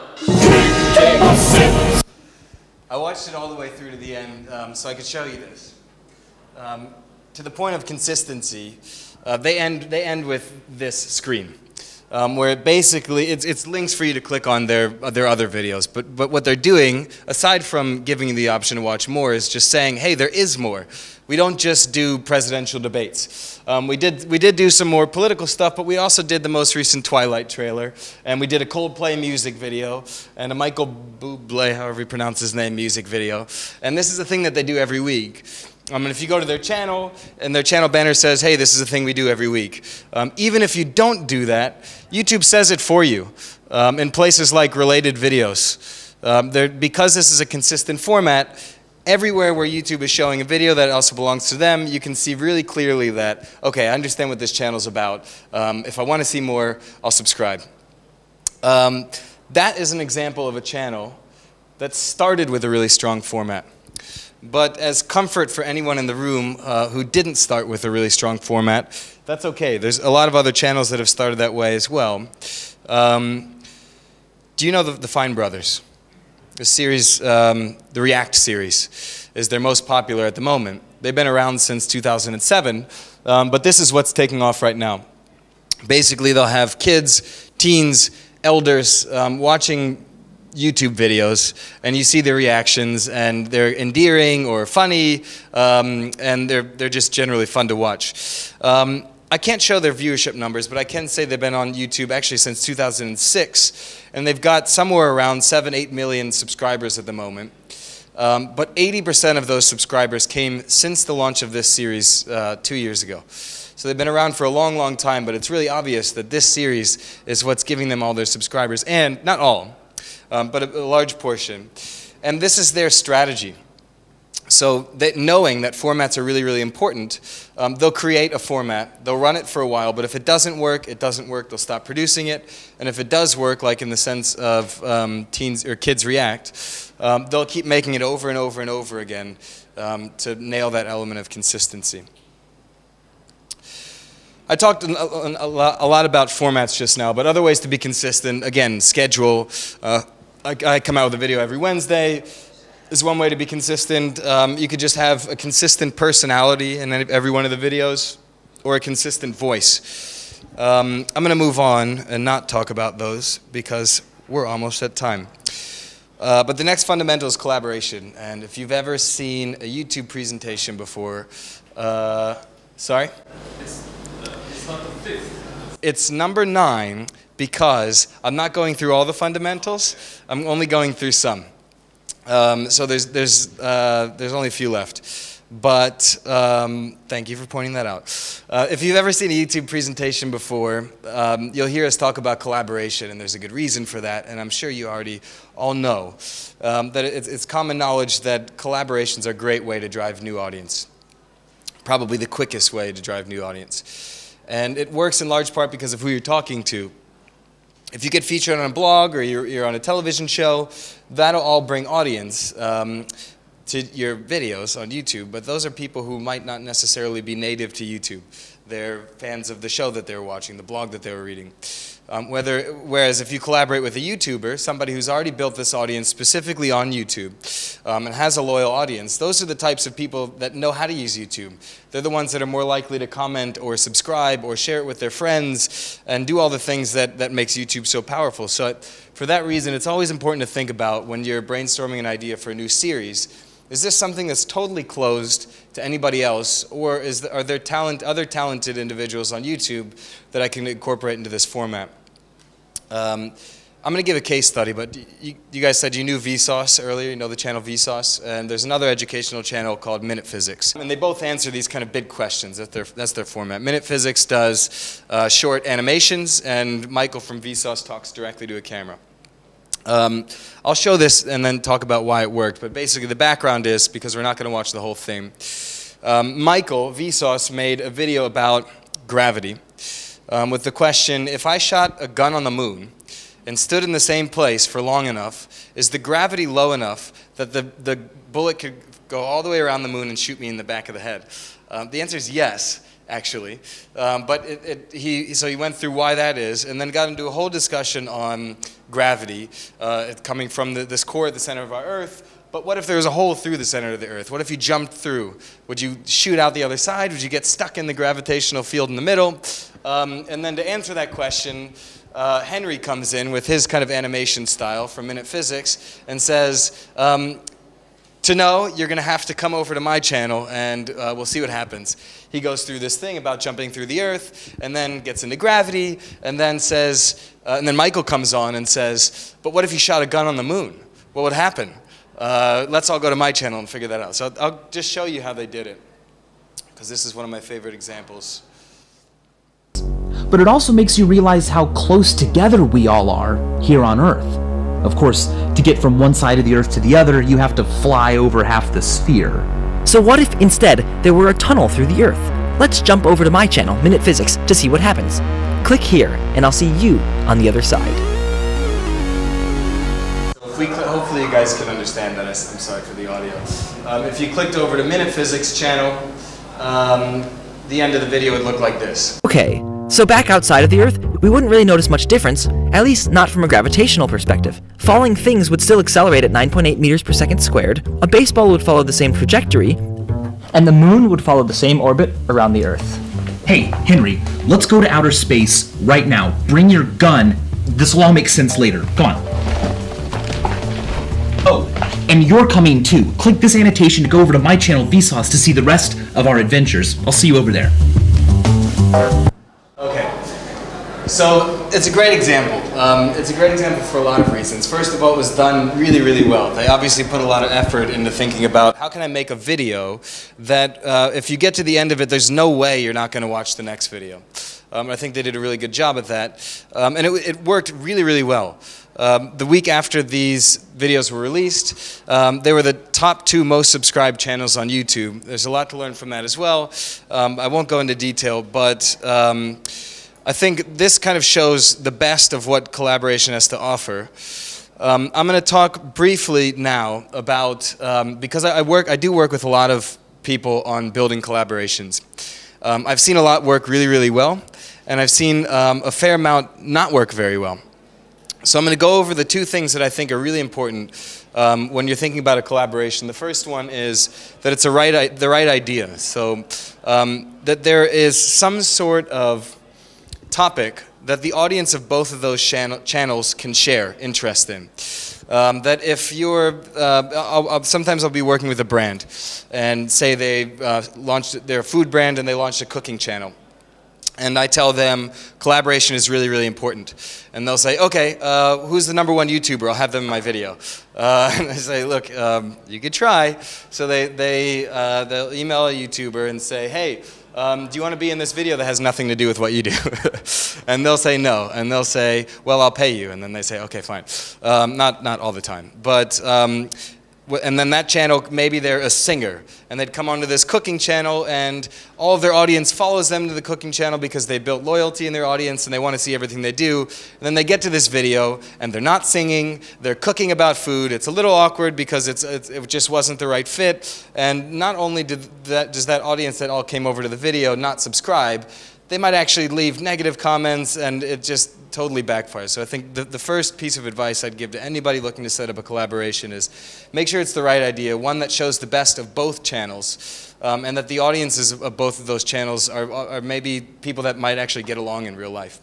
B: I watched it all the way through to the end so I could show you this. To the point of consistency, they end with this screen, where basically it's links for you to click on their other videos. But what they're doing, aside from giving you the option to watch more, is just saying, hey, there is more. We don't just do presidential debates. We did do some more political stuff, but we also did the most recent Twilight trailer, and we did a Coldplay music video, and a Michael Bublé, however you pronounce his name, music video. And this is a thing that they do every week. And if you go to their channel, and their channel banner says, hey, this is a thing we do every week. Even if you don't do that, YouTube says it for you in places like related videos. Because this is a consistent format, everywhere where YouTube is showing a video that also belongs to them, you can see really clearly that, okay, I understand what this channel's about. If I want to see more, I'll subscribe. That is an example of a channel that started with a really strong format. But as comfort for anyone in the room who didn't start with a really strong format, that's okay. There's a lot of other channels that have started that way as well. Do you know the Fine Brothers? The series, the React series, is their most popular at the moment. They've been around since 2007, but this is what's taking off right now. Basically, they'll have kids, teens, elders watching YouTube videos, and you see their reactions, and they're endearing or funny, and they're just generally fun to watch. I can't show their viewership numbers, but I can say they've been on YouTube actually since 2006, and they've got somewhere around 7-8 million subscribers at the moment. But 80% of those subscribers came since the launch of this series 2 years ago. So they've been around for a long, long time, but it's really obvious that this series is what's giving them all their subscribers, and not all, but a large portion. And this is their strategy. So knowing that formats are really, really important, they'll create a format, they'll run it for a while, but if it doesn't work, it doesn't work, they'll stop producing it. And if it does work, like in the sense of teens or kids react, they'll keep making it over and over and over again to nail that element of consistency. I talked a lot about formats just now, but other ways to be consistent, again, schedule. I come out with a video every Wednesday. Is one way to be consistent. You could just have a consistent personality in every one of the videos, or a consistent voice. I'm going to move on and not talk about those because we're almost at time. But the next fundamental is collaboration. And if you've ever seen a YouTube presentation before, sorry?
F: It's not the fifth.
B: It's number 9 because I'm not going through all the fundamentals. I'm only going through some. So there's only a few left, but thank you for pointing that out. If you've ever seen a YouTube presentation before, you'll hear us talk about collaboration, and there's a good reason for that, and I'm sure you already all know that it's common knowledge that collaborations are a great way to drive new audience, probably the quickest way to drive new audience. And it works in large part because of who you're talking to. If you get featured on a blog or you're on a television show, that'll all bring audience to your videos on YouTube, but those are people who might not necessarily be native to YouTube. They're fans of the show that they're watching, the blog that they were reading. Whereas if you collaborate with a YouTuber, somebody who's already built this audience specifically on YouTube and has a loyal audience, those are the types of people that know how to use YouTube. They're the ones that are more likely to comment or subscribe or share it with their friends and do all the things that makes YouTube so powerful. So for that reason, it's always important to think about when you're brainstorming an idea for a new series, is this something that's totally closed to anybody else, or are there other talented individuals on YouTube that I can incorporate into this format? I'm going to give a case study, but you guys said you knew Vsauce earlier, you know the channel Vsauce, and there's another educational channel called Minute Physics. And they both answer these kind of big questions, that's their format. Minute Physics does short animations, and Michael from Vsauce talks directly to a camera. I'll show this and then talk about why it worked, but basically the background is, because we're not going to watch the whole thing, Michael, Vsauce, made a video about gravity with the question, if I shot a gun on the moon and stood in the same place for long enough, is the gravity low enough that the bullet could go all the way around the moon and shoot me in the back of the head? The answer is yes, actually. So he went through why that is, and then got into a whole discussion on gravity coming from this core at the center of our Earth. But what if there was a hole through the center of the Earth? What if you jumped through? Would you shoot out the other side? Would you get stuck in the gravitational field in the middle? And then to answer that question, Henry comes in with his kind of animation style from Minute Physics and says, to know, you're going to have to come over to my channel and we'll see what happens. He goes through this thing about jumping through the Earth and then gets into gravity and then says, and then Michael comes on and says, but what if you shot a gun on the moon? What would happen? Let's all go to my channel and figure that out. So I'll just show you how they did it, because this is one of my favorite examples.
N: But it also makes you realize how close together we all are here on Earth. Of course, to get from one side of the Earth to the other, you have to fly over half the sphere.
O: So what if instead there were a tunnel through the Earth? Let's jump over to my channel, Minute Physics, to see what happens. Click here, and I'll see you on the other side.
B: So hopefully you guys can understand that. I'm sorry for the audio. If you clicked over to Minute Physics channel, the end of the video would look like this.
O: Okay, so back outside of the Earth, we wouldn't really notice much difference, at least not from a gravitational perspective. Falling things would still accelerate at 9.8 meters per second squared, a baseball would follow the same trajectory,
N: and the moon would follow the same orbit around the Earth. Hey, Henry, let's go to outer space right now. Bring your gun. This will all make sense later. Go on. Oh, and you're coming too. Click this annotation to go over to my channel, Vsauce, to see the rest of our adventures. I'll see you over there.
B: Okay, so it's a great example. It's a great example for a lot of reasons. First of all, it was done really, really well. They obviously put a lot of effort into thinking about how can I make a video that if you get to the end of it, there's no way you're not going to watch the next video. I think they did a really good job at that. And it worked really, really well. The week after these videos were released, they were the top 2 most subscribed channels on YouTube. There's a lot to learn from that as well. I won't go into detail, but I think this kind of shows the best of what collaboration has to offer. I'm going to talk briefly now about, because I do work with a lot of people on building collaborations. I've seen a lot work really, really well, and I've seen a fair amount not work very well. So I'm going to go over the 2 things that I think are really important when you're thinking about a collaboration. The first one is that it's the right idea. So that there is some sort of topic that the audience of both of those channels can share interest in. That if you're, sometimes I'll be working with a brand, and say they launched their food brand and they launched a cooking channel. And I tell them collaboration is really, really important. And they'll say, okay, who's the #1 YouTuber? I'll have them in my video. And I say, look, you could try. So they'll email a YouTuber and say, hey, do you want to be in this video that has nothing to do with what you do? And they'll say no. And they'll say, well, I'll pay you. And then they say, okay, fine. Not all the time. But and then that channel, maybe they're a singer, and they'd come onto this cooking channel, and all of their audience follows them to the cooking channel because they built loyalty in their audience and they want to see everything they do. And then they get to this video, and they're not singing, they're cooking about food. It's a little awkward because it just wasn't the right fit, and not only does that audience that all came over to the video not subscribe, they might actually leave negative comments, and it just totally backfires. So I think the first piece of advice I'd give to anybody looking to set up a collaboration is make sure it's the right idea, one that shows the best of both channels, and that the audiences of both of those channels are maybe people that might actually get along in real life.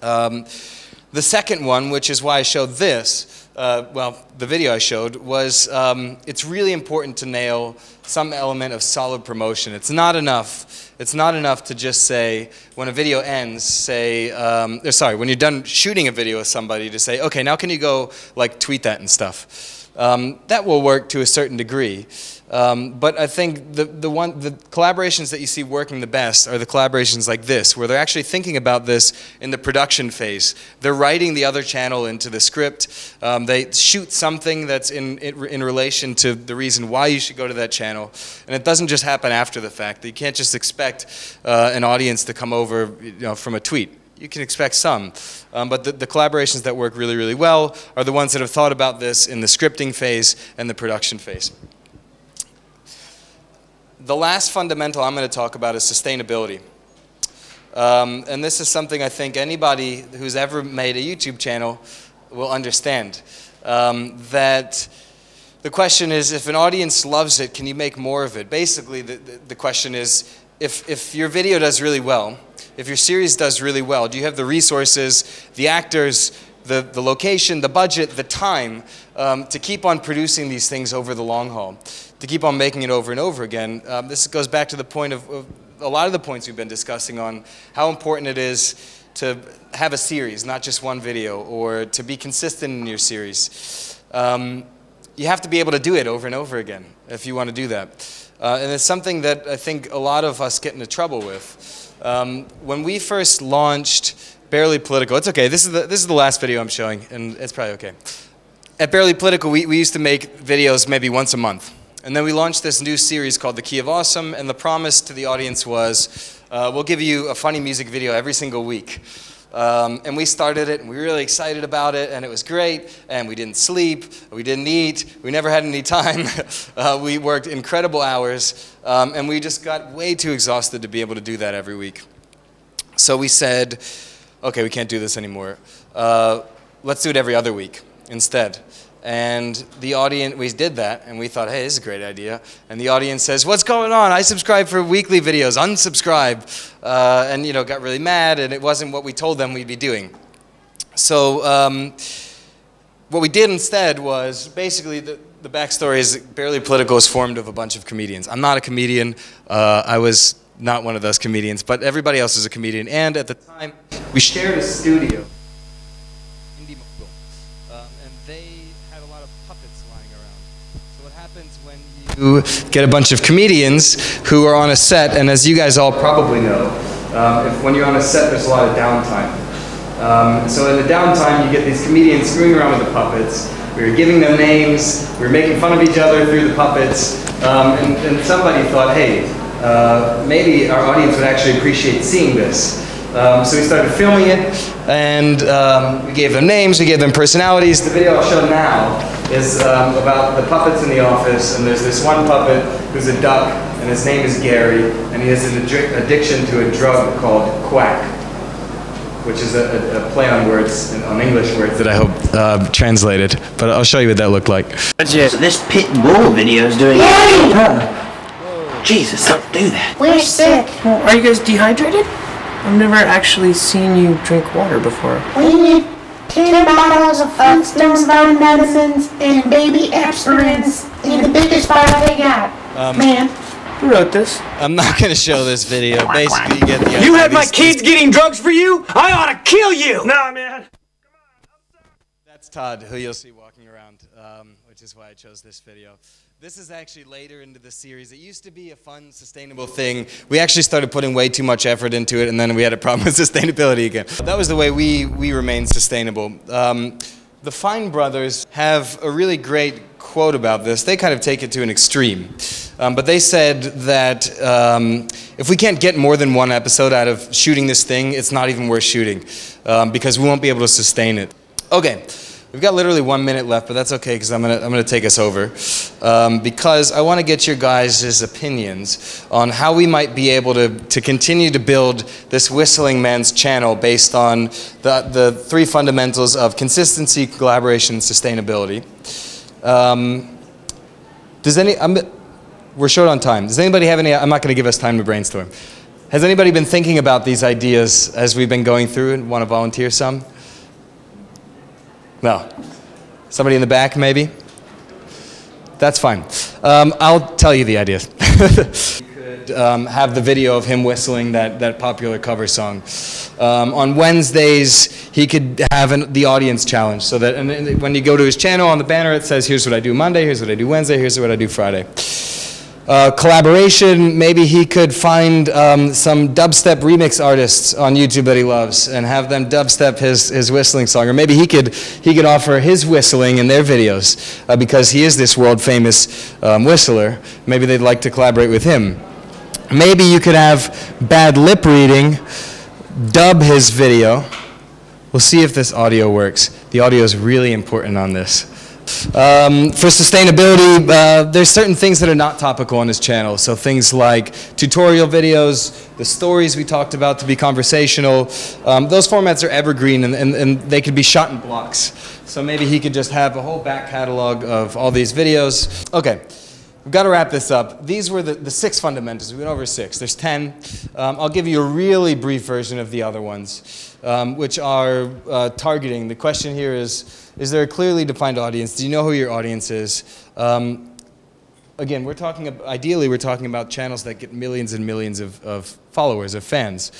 B: The second one, which is why I showed this, well, the video I showed, was it's really important to nail some element of solid promotion. It's not enough to just say, when a video ends, say, sorry, when you're done shooting a video with somebody, to say, okay, now can you go like tweet that and stuff. That will work to a certain degree. But I think the collaborations that you see working the best are the collaborations like this, where they're actually thinking about this in the production phase. They're writing the other channel into the script. They shoot something that's in relation to the reason why you should go to that channel. And it doesn't just happen after the fact. You can't just expect an audience to come over, from a tweet. You can expect some, but the collaborations that work really, really well are the ones that have thought about this in the scripting phase and the production phase. The last fundamental I'm going to talk about is sustainability. And this is something I think anybody who's ever made a YouTube channel will understand. That the question is, if an audience loves it, can you make more of it? Basically, the question is, if your video does really well, if your series does really well, do you have the resources, the actors, the location, the budget, the time to keep on producing these things over the long haul, to keep on making it over and over again? This goes back to the point of a lot of the points we've been discussing on how important it is to have a series, not just one video, or to be consistent in your series. You have to be able to do it over and over again if you want to do that. And it's something that I think a lot of us get into trouble with. When we first launched Barely Political, it's okay, this is the last video I'm showing, and it's probably okay. At Barely Political, we used to make videos maybe once a month. And then we launched this new series called The Key of Awesome, and the promise to the audience was, we'll give you a funny music video every single week. And we started it, and we were really excited about it, and it was great, and we didn't sleep, we didn't eat, we never had any time. We worked incredible hours, and we just got way too exhausted to be able to do that every week. So we said, okay, we can't do this anymore. Let's do it every other week instead. And the audience, we did that, and we thought, hey, this is a great idea. And the audience says, what's going on? I subscribe for weekly videos, unsubscribe. And, got really mad, and it wasn't what we told them we'd be doing. So what we did instead was, basically, the backstory is Barely Political is formed of a bunch of comedians. I'm not a comedian. I was not one of those comedians, but everybody else is a comedian. And at the time, we shared a studio. You get a bunch of comedians who are on a set, and as you guys all probably know, when you're on a set, there's a lot of downtime. So in the downtime, you get these comedians screwing around with the puppets. We were giving them names, we were making fun of each other through the puppets, and somebody thought, hey, maybe our audience would actually appreciate seeing this. So we started filming it, and we gave them names, we gave them personalities. The video I'll show now is about the puppets in the office, and there's this one puppet who's a duck, and his name is Gary, and he has an addiction to a drug called quack, which is a play on words, on English words that I hope translated, but I'll show you what that looked like.
O: So this pit bull video is doing Jesus, don't do that.
J: We're sick. Well, are you guys dehydrated? I've never actually seen you drink water before.
P: We need 10 bottles of Flintstones Vitamin medicines and baby aspirins in the biggest bottle they got. Man.
J: Who wrote this?
B: I'm not going to show this video. Basically, you get the idea.
J: You had my kids getting drugs for you? I ought to kill you! Nah, man.
B: That's Todd, who you'll see walking around, which is why I chose this video. This is actually later into the series. It used to be a fun, sustainable thing. We actually started putting way too much effort into it, and then we had a problem with sustainability again. That was the way we remained sustainable. The Fine brothers have a really great quote about this. They kind of take it to an extreme. But they said that if we can't get more than one episode out of shooting this thing, it's not even worth shooting because we won't be able to sustain it. Okay, we've got literally 1 minute left, but that's okay because I'm gonna take us over because I want to get your guys' opinions on how we might be able to continue to build this Whistling Man's channel based on the three fundamentals of consistency, collaboration, and sustainability. We're short on time. Does anybody have any? I'm not going to give us time to brainstorm. Has anybody been thinking about these ideas as we've been going through and want to volunteer some? No. Somebody in the back, maybe? That's fine. I'll tell you the ideas. You could have the video of him whistling that popular cover song. On Wednesdays, he could have the audience challenge, so that and when you go to his channel on the banner, it says, here's what I do Monday, here's what I do Wednesday, here's what I do Friday. Collaboration, maybe he could find some dubstep remix artists on YouTube that he loves and have them dubstep his whistling song. Or maybe he could offer his whistling in their videos because he is this world famous whistler. Maybe they'd like to collaborate with him. Maybe you could have Bad Lip Reading dub his video. We'll see if this audio works. The audio is really important on this. For sustainability, there's certain things that are not topical on his channel. So things like tutorial videos, the stories we talked about to be conversational. Those formats are evergreen and they could be shot in blocks. So maybe he could just have a whole back catalog of all these videos. Okay, we've got to wrap this up. These were the 6 fundamentals. We went over 6. There's 10. I'll give you a really brief version of the other ones, which are targeting. The question here is there a clearly defined audience? Do you know who your audience is? Again, ideally we're talking about channels that get millions and millions of followers, of fans.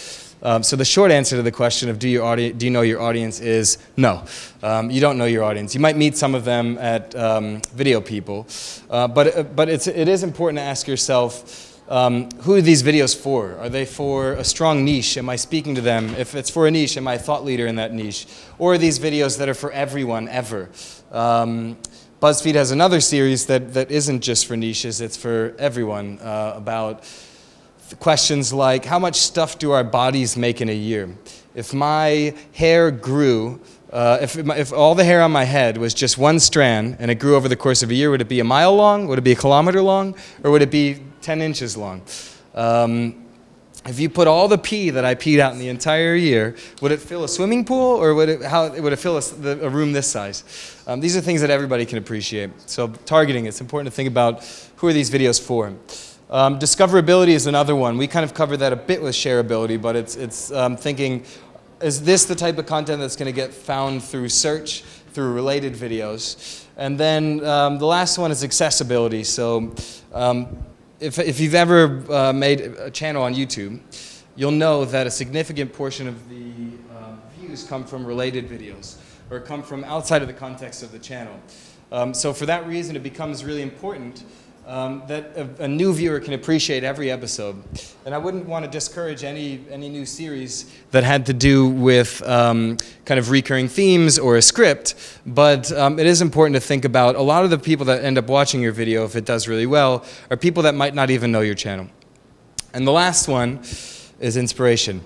B: So the short answer to the question of do you know your audience is no. You don't know your audience. You might meet some of them at Video People, but it is important to ask yourself, who are these videos for? Are they for a strong niche? Am I speaking to them? If it's for a niche, am I a thought leader in that niche? Or are these videos that are for everyone, ever? BuzzFeed has another series that isn't just for niches, it's for everyone, about questions like, how much stuff do our bodies make in a year? If my hair grew, if all the hair on my head was just one strand and it grew over the course of a year, would it be a mile long? Would it be a kilometer long? Or would it be 10 inches long? If you put all the pee that I peed out in the entire year, would it fill a swimming pool, or would it fill a room this size? These are things that everybody can appreciate. So targeting, it's important to think about who are these videos for. Discoverability is another one. We kind of covered that a bit with shareability, but it's thinking, is this the type of content that's going to get found through search, through related videos? And then the last one is accessibility. So if you've ever made a channel on YouTube, you'll know that a significant portion of the views come from related videos or come from outside of the context of the channel. So for that reason, it becomes really important that a new viewer can appreciate every episode. And I wouldn't want to discourage any new series that had to do with kind of recurring themes or a script, but it is important to think about a lot of the people that end up watching your video, if it does really well, are people that might not even know your channel. And the last one is inspiration.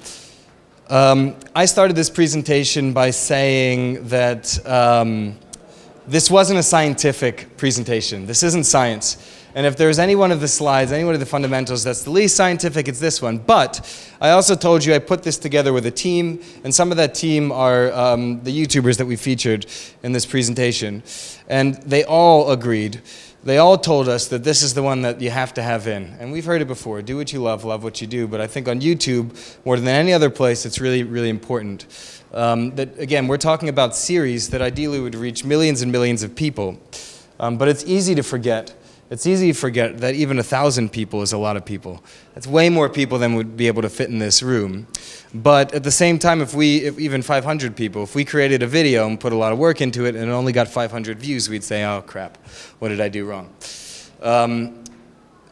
B: I started this presentation by saying that this wasn't a scientific presentation. This isn't science. And if there's any one of the slides, any one of the fundamentals that's the least scientific, it's this one. But I also told you I put this together with a team, and some of that team are the YouTubers that we featured in this presentation. And they all agreed. They all told us that this is the one that you have to have in. And we've heard it before. Do what you love what you do. But I think on YouTube, more than any other place, it's really, really important. That, again, we're talking about series that ideally would reach millions and millions of people. But it's easy to forget. It's easy to forget that even 1,000 people is a lot of people. That's way more people than would be able to fit in this room. But at the same time, if even 500 people, if we created a video and put a lot of work into it and it only got 500 views, we'd say, oh crap, what did I do wrong?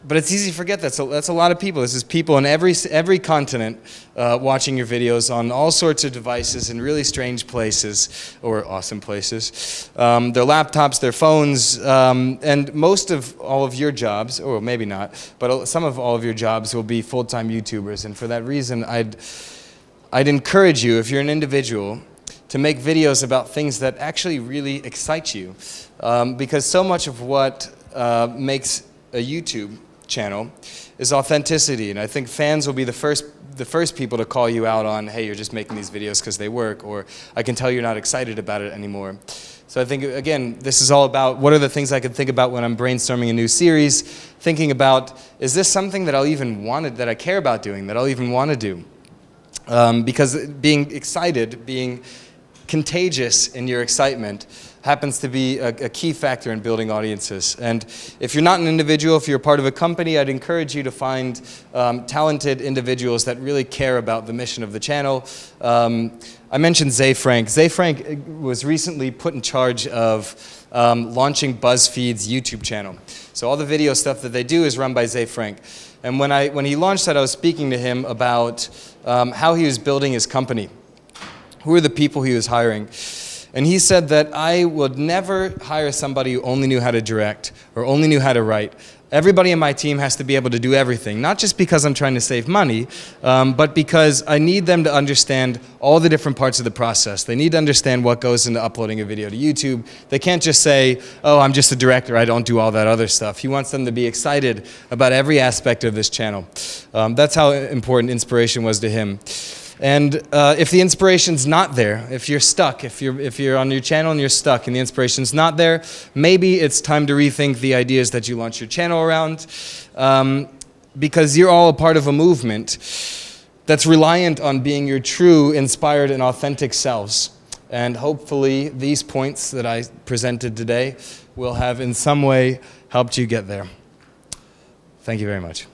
B: But it's easy to forget that's a lot of people. This is people in every continent watching your videos on all sorts of devices in really strange places, or awesome places. Their laptops, their phones, and most of all of your jobs, or maybe not, but some of all of your jobs will be full-time YouTubers. And for that reason, I'd encourage you, if you're an individual, to make videos about things that actually really excite you. Because so much of what makes a YouTube channel is authenticity, and I think fans will be the first people to call you out on, hey, you're just making these videos because they work, or I can tell you're not excited about it anymore. So I think, again, this is all about what are the things I can think about when I'm brainstorming a new series, thinking about, is this something that I'll even want, that I care about doing, that I'll even want to do? Because being excited, being contagious in your excitement happens to be a key factor in building audiences. And if you're not an individual, if you're part of a company, I'd encourage you to find talented individuals that really care about the mission of the channel. I mentioned Zay Frank. Zay Frank was recently put in charge of launching BuzzFeed's YouTube channel. So all the video stuff that they do is run by Zay Frank. And when he launched that, I was speaking to him about how he was building his company. Who are the people he was hiring? And he said that I would never hire somebody who only knew how to direct or only knew how to write. Everybody in my team has to be able to do everything, not just because I'm trying to save money, but because I need them to understand all the different parts of the process. They need to understand what goes into uploading a video to YouTube. They can't just say, oh, I'm just a director, I don't do all that other stuff. He wants them to be excited about every aspect of this channel. That's how important inspiration was to him. And if the inspiration's not there, if you're stuck, if you're on your channel and you're stuck and the inspiration's not there, maybe it's time to rethink the ideas that you launch your channel around, because you're all a part of a movement that's reliant on being your true, inspired, and authentic selves. And hopefully these points that I presented today will have in some way helped you get there. Thank you very much.